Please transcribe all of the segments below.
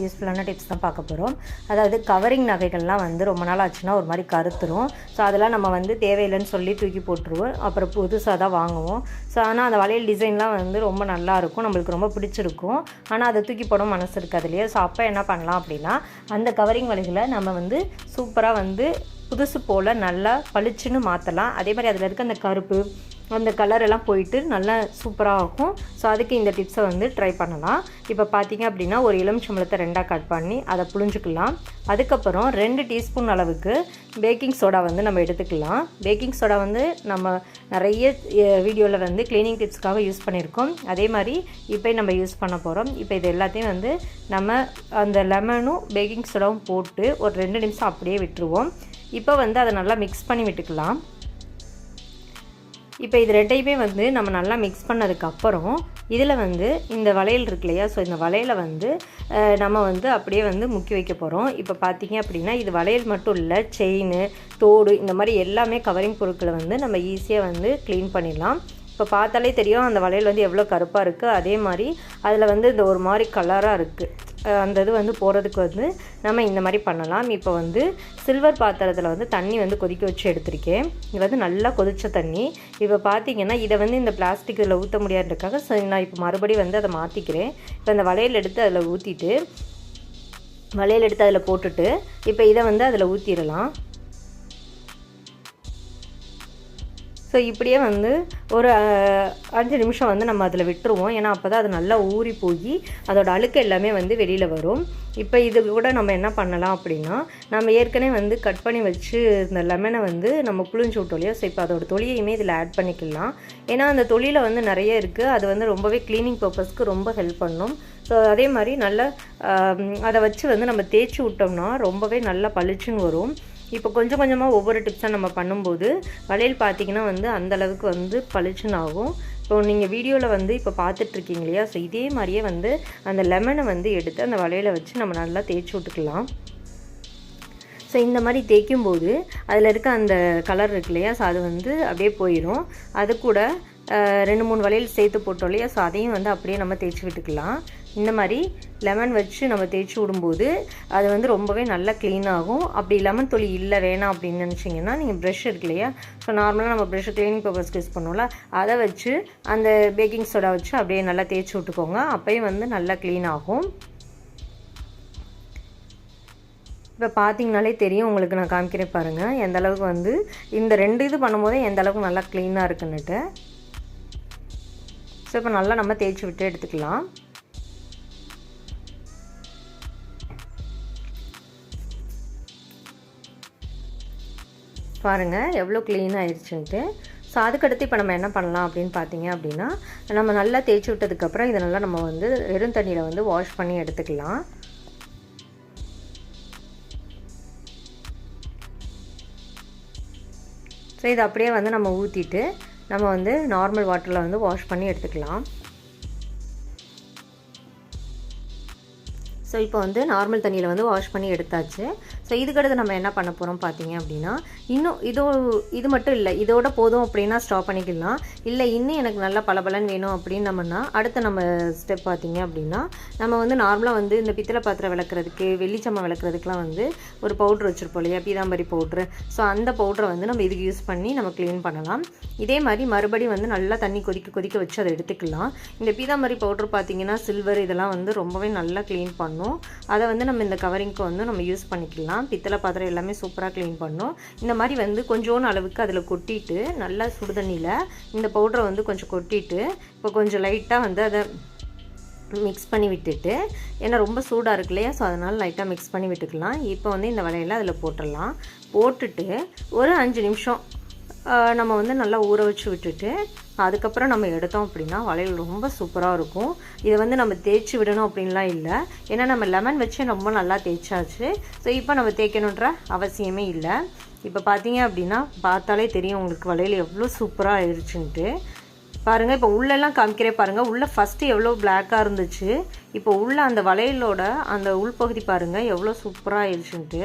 யூஸ்ஃபுல்லான டிப்ஸ் தான் பார்க்க போகிறோம். அதாவது கவரிங் நகைகள்லாம் வந்து ரொம்ப நாள் ஆச்சுன்னா ஒரு மாதிரி கருத்துரும். ஸோ அதெல்லாம் நம்ம வந்து தேவையில்லைன்னு சொல்லி தூக்கி போட்டுருவோம். அப்புறம் புதுசாக தான் வாங்குவோம். ஸோ ஆனால் அந்த வளையல் டிசைன்லாம் வந்து ரொம்ப நல்லாயிருக்கும், நம்மளுக்கு ரொம்ப பிடிச்சிருக்கும். ஆனால் அதை தூக்கி போட மனசு இருக்காது இல்லையா? ஸோ அப்போ என்ன பண்ணலாம் அப்படின்னா, அந்த கவரிங் வளையலை நம்ம வந்து சூப்பராக வந்து புதுசு போல் நல்லா பளிச்சுன்னு மாற்றலாம். அதே மாதிரி அதில் இருக்க அந்த கருப்பு அந்த கலர் எல்லாம் போயிட்டு நல்லா சூப்பராக இருக்கும். ஸோ அதுக்கு இந்த டிப்ஸை வந்து ட்ரை பண்ணலாம். இப்போ பார்த்தீங்க அப்படின்னா ஒரு எலுமிச்சம்பழத்தை 2ஆக கட் பண்ணி அதை புழிஞ்சிக்கலாம். அதுக்கப்புறம் 2 டீஸ்பூன் அளவுக்கு பேக்கிங் சோடா வந்து நம்ம எடுத்துக்கலாம். பேக்கிங் சோடா வந்து நம்ம நிறைய வீடியோவில் வந்து க்ளீனிங் டிப்ஸ்க்காக யூஸ் பண்ணியிருக்கோம். அதே மாதிரி இப்போ நம்ம யூஸ் பண்ண போகிறோம். இப்போ இது எல்லாத்தையும் வந்து நம்ம அந்த லெமனும் பேக்கிங் சோடாவும் போட்டு ஒரு 2 நிமிஷம் அப்படியே விட்டுருவோம். இப்போ வந்து அதை நல்லா மிக்ஸ் பண்ணி விட்டுக்கலாம். இப்போ இது ரெண்டையுமே வந்து நம்ம நல்லா மிக்ஸ் பண்ணதுக்கப்புறம் இதில் வந்து இந்த வளையல் இருக்கு இல்லையா? ஸோ இந்த வளையலை வந்து நம்ம வந்து அப்படியே வந்து முக்கி வைக்க போகிறோம். இப்போ பார்த்தீங்க அப்படின்னா இது வளையல் மட்டும் இல்லை, செயின், தோடு, இந்த மாதிரி எல்லாமே கவரிங் பொருட்களை வந்து நம்ம ஈஸியாக வந்து க்ளீன் பண்ணிடலாம். இப்போ பார்த்தாலே தெரியும் அந்த வளையல் வந்து எவ்வளோ கருப்பாக இருக்குது. அதே மாதிரி அதில் வந்து இந்த ஒரு மாதிரி கலராக இருக்குது. அந்த இது வந்து போகிறதுக்கு வந்து நம்ம இந்த மாதிரி பண்ணலாம். இப்போ வந்து சில்வர் பாத்திரத்தில் வந்து தண்ணி வந்து கொதிக்க வச்சு எடுத்திருக்கேன். இது வந்து நல்லா கொதித்த தண்ணி. இப்போ பார்த்தீங்கன்னா இதை வந்து இந்த பிளாஸ்டிக் இதில் ஊற்ற முடியாதுக்காக நான் இப்போ மறுபடியும் வந்து அதை மாற்றிக்கிறேன். இப்போ அந்த வளையல் எடுத்து அதில் ஊற்றிட்டு வளையல் எடுத்து அதில் போட்டுட்டு இப்போ இதை வந்து அதில் ஊற்றிடலாம். ஸோ இப்படியே வந்து ஒரு 5 நிமிஷம் வந்து நம்ம அதில் விட்டுருவோம். ஏன்னா அப்போ தான் அது நல்லா ஊறி போய் அதோட அழுக்கு எல்லாமே வந்து வெளியில் வரும். இப்போ இது கூட நம்ம என்ன பண்ணலாம் அப்படின்னா, நம்ம ஏற்கனவே வந்து கட் பண்ணி வச்சு இந்த லெமனை வந்து நம்ம புழிஞ்சு விட்டோம் இல்லையா? ஸோ இப்போ அதோட தொலியையுமே இதில் ஆட் பண்ணிக்கலாம். ஏன்னா அந்த தொலியில் வந்து நிறைய இருக்குது. அது வந்து ரொம்பவே க்ளீனிங் பர்பஸ்க்கு ரொம்ப ஹெல்ப் பண்ணும். ஸோ அதே மாதிரி நல்லா அதை வச்சு வந்து நம்ம தேய்ச்சி விட்டோம்னா ரொம்பவே நல்லா பளிச்சுன்னு வரும். இப்போ கொஞ்சம் கொஞ்சமாக ஒவ்வொரு டிப்ஸாக நம்ம பண்ணும்போது வளையல் பார்த்திங்கன்னா வந்து அந்தளவுக்கு வந்து பளிச்சுன்னு ஆகும். இப்போ நீங்கள் வீடியோவில் வந்து இப்போ பார்த்துட்ருக்கீங்க இல்லையா? ஸோ இதே மாதிரியே வந்து அந்த லெமனை வந்து எடுத்து அந்த வளையலை வச்சு நம்ம நல்லா தேய்ச்சி விட்டுக்கலாம். ஸோ இந்த மாதிரி தேய்க்கும்போது அதில் இருக்க அந்த கலர் இருக்கு இல்லையா? ஸோ அது வந்து அப்படியே போயிடும். அது கூட 2-3 வளையல் சேர்த்து போட்டோம் இல்லையா? ஸோ அதையும் வந்து அப்படியே நம்ம தேய்ச்சி விட்டுக்கலாம். இந்த மாதிரி லெமன் வச்சு நம்ம தேய்ச்சி விடும்போது அது வந்து ரொம்பவே நல்லா க்ளீன் ஆகும். அப்படி லெமன் தொலி இல்லை வேணாம் அப்படின்னு நினச்சிங்கன்னா நீங்கள் ப்ரெஷ் இருக்கு இல்லையா? ஸோ நார்மலாக நம்ம ப்ரெஷ் க்ளீனிங் பர்பஸ்க்கு யூஸ் பண்ணுவோம்ல, அதை வச்சு அந்த பேக்கிங் சோடா வச்சு அப்படியே நல்லா தேய்ச்சி விட்டுக்கோங்க. அப்போயும் வந்து நல்லா க்ளீன் ஆகும். இப்போ பார்த்தீங்கனாலே தெரியும் உங்களுக்கு, நான் காமிக்கிறேன் பாருங்கள் எந்த அளவுக்கு வந்து இந்த 2 இது பண்ணும்போதே எந்த அளவுக்கு நல்லா க்ளீனாக இருக்குன்னுட்டு. ஸோ இப்போ நல்லா நம்ம தேய்ச்சி விட்டு எடுத்துக்கலாம். பாருங்கள் எவ்வளோ க்ளீனாக ஆயிடுச்சுன்ட்டு. ஸோ அதுக்கடுத்து இப்போ நம்ம என்ன பண்ணலாம் அப்படின்னு பார்த்தீங்க அப்படின்னா, நம்ம நல்லா தேய்ச்சி விட்டதுக்கப்புறம் இதை நல்லா நம்ம வந்து வெறும் தண்ணியில் வந்து வாஷ் பண்ணி எடுத்துக்கலாம். ஸோ இதை அப்படியே வந்து நம்ம ஊற்றிட்டு நம்ம வந்து நார்மல் வாட்டரில் வந்து வாஷ் பண்ணி எடுத்துக்கலாம். ஸோ இப்போ வந்து நார்மல் தண்ணியில் வந்து வாஷ் பண்ணி எடுத்தாச்சு. ஸோ இதுக்கடுத்து நம்ம என்ன பண்ண போகிறோம் பார்த்தீங்க அப்படின்னா, இன்னும் இது மட்டும் இல்லை, இதோட போதும் அப்படின்னா ஸ்டாப் பண்ணிக்கலாம். இல்லை இன்னும் எனக்கு நல்லா பளபளன்னு வேணும் அப்படின்னு நம்மனா அடுத்து நம்ம ஸ்டெப் பார்த்தீங்க அப்படின்னா, நம்ம வந்து நார்மலாக வந்து இந்த பித்தளை பாத்திரம் விளக்குறதுக்கு, வெள்ளிச்சம்மா விளக்குறதுக்குலாம் வந்து ஒரு பவுட்ரு வச்சுருப்போம் இல்லையா? பீதாம்பரி பவுட்ரு. ஸோ அந்த பவுட்ரை வந்து நம்ம இதுக்கு யூஸ் பண்ணி நம்ம க்ளீன் பண்ணலாம். இதே மாதிரி மறுபடியும் வந்து நல்லா தண்ணி கொதிக்க வச்சு அதை எடுத்துக்கலாம். இந்த பீதாம்பரி பவுட்ரு பார்த்தீங்கன்னா சில்வர் இதெல்லாம் வந்து ரொம்பவே நல்லா க்ளீன் பண்ணும். அதை வந்து நம்ம இந்த கவரிங்க்கு வந்து நம்ம யூஸ் பண்ணிக்கலாம். பித்தளை பாத்திரம் எல்லாமே சூப்பராக க்ளீன் பண்ணும். இந்த மாதிரி வந்து கொஞ்சோன்னு அளவுக்கு அதில் கொட்டிட்டு நல்லா சுடுதண்ணியில் இந்த பவுடரை வந்து கொஞ்சம் கொட்டிட்டு இப்போ கொஞ்சம் லைட்டாக வந்து அதை மிக்ஸ் பண்ணி விட்டுட்டு, ஏன்னா ரொம்ப சூடாக இருக்கு இல்லையா? ஸோ அதனால் லைட்டாக மிக்ஸ் பண்ணி விட்டுக்கலாம். இப்போ வந்து இந்த வளையலை அதில் போட்டுடலாம். போட்டுட்டு ஒரு 5 நிமிஷம் நம்ம வந்து நல்லா ஊற வச்சு விட்டுட்டு அதுக்கப்புறம் நம்ம எடுத்தோம் அப்படின்னா வளையல் ரொம்ப சூப்பராக இருக்கும். இதை வந்து நம்ம தேய்ச்சி விடணும் அப்படின்லாம் இல்லை, ஏன்னா நம்ம லெமன் வச்சு ரொம்ப நல்லா தேய்ச்சாச்சு. ஸோ இப்போ நம்ம தேய்க்கணுன்ற அவசியமே இல்லை. இப்போ பார்த்தீங்க அப்படின்னா பார்த்தாலே தெரியும் உங்களுக்கு வளையல் எவ்வளோ சூப்பராக ஆயிடுச்சுன்ட்டு. பாருங்கள் இப்போ உள்ளெல்லாம் காமிக்கிறேன் பாருங்கள். உள்ளே ஃபஸ்ட்டு எவ்வளோ பிளாக்காக இருந்துச்சு, இப்போ உள்ள அந்த வளையலோட அந்த உள்பகுதி பாருங்கள் எவ்வளோ சூப்பராக ஆயிடுச்சுன்ட்டு.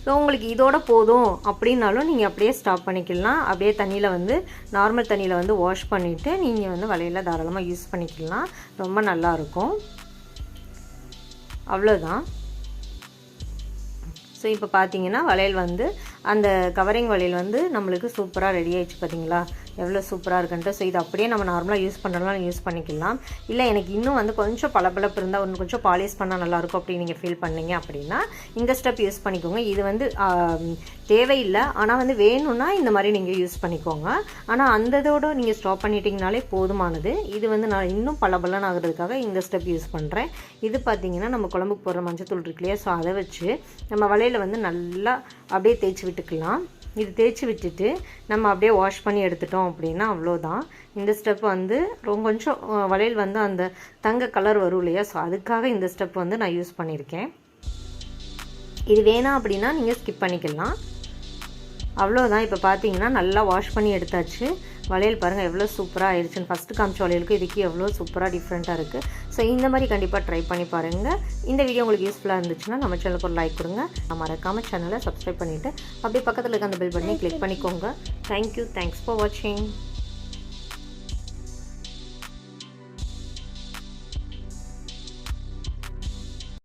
ஸோ உங்களுக்கு இதோட போதும் அப்படின்னாலும் நீங்கள் அப்படியே ஸ்டாப் பண்ணிக்கலாம். அப்படியே தண்ணியில் வந்து நார்மல் தண்ணியில் வந்து வாஷ் பண்ணிவிட்டு நீங்கள் வந்து வளையல் தாராளமாக யூஸ் பண்ணிக்கலாம். ரொம்ப நல்லாயிருக்கும். அவ்வளோதான். ஸோ இப்போ பார்த்தீங்கன்னா வளையல் வந்து அந்த கவரிங் வளையல் வந்து நம்மளுக்கு சூப்பராக ரெடி ஆகிடுச்சு. பார்த்தீங்களா எவ்வளோ சூப்பராக இருக்குன்ட்டு. ஸோ இது அப்படியே நம்ம நார்மலாக யூஸ் பண்ணுறதுலாம் யூஸ் பண்ணிக்கலாம். இல்லை எனக்கு இன்னும் வந்து கொஞ்சம் பளபளப்பு இருந்தால் இன்னும் கொஞ்சம் பாலிஷ் பண்ணால் நல்லாயிருக்கும் அப்படின்னு நீங்கள் ஃபீல் பண்ணீங்க அப்படின்னா இந்த ஸ்டெப் யூஸ் பண்ணிக்கோங்க. இது வந்து தேவையில்லை, ஆனால் வந்து வேணும்னா இந்த மாதிரி நீங்கள் யூஸ் பண்ணிக்கோங்க. ஆனால் அந்த இதோட நீங்கள் ஸ்டாப் பண்ணிட்டீங்கனாலே போதுமானது. இது வந்து நான் இன்னும் பளபளன்னு ஆகிறதுக்காக இந்த ஸ்டெப் யூஸ் பண்ணுறேன். இது பார்த்தீங்கன்னா நம்ம குழம்புக்கு போடுற மஞ்சத்தூள் இருக்கு இல்லையா, ஸோ அதை வச்சு நம்ம வளையல் வந்து நல்லா அப்படியே தேய்ச்சி விட்டுக்கலாம். இது தேய்ச்சி விட்டுட்டு நம்ம அப்படியே வாஷ் பண்ணி எடுத்துட்டோம் அப்படின்னா அவ்வளோதான். இந்த ஸ்டெப் வந்து கொஞ்சம் வளையல் வந்து அந்த தங்க கலர் வரும் இல்லையா, ஸோ அதுக்காக இந்த ஸ்டெப் வந்து நான் யூஸ் பண்ணியிருக்கேன். இது வேணாம் அப்படின்னா நீங்கள் ஸ்கிப் பண்ணிக்கலாம். அவ்வளோதான். இப்போ பார்த்தீங்கன்னா நல்லா வாஷ் பண்ணி எடுத்தாச்சு. வளையல் பாருங்கள் எவ்வளோ சூப்பராக ஆயிடுச்சுன்னு. ஃபஸ்ட்டு காமிச்ச வளையலுக்கு இதுக்கு எவ்வளோ சூப்பராக டிஃப்ரெண்ட்டாக இருக்குது. ஸோ இந்த மாதிரி கண்டிப்பாக ட்ரை பண்ணி பாருங்கள். இந்த வீடியோ உங்களுக்கு யூஸ்ஃபுல்லாக இருந்துச்சுன்னா நம்ம சேனலுக்கு ஒரு லைக் கொடுங்க. மறக்காமல் சேனலை சப்ஸ்கிரைப் பண்ணிவிட்டு அப்படியே பக்கத்தில் இருக்க அந்த பெல் பட்டனை கிளிக் பண்ணிக்கோங்க. தேங்க்யூ. தேங்க்ஸ் ஃபார் வாட்சிங்.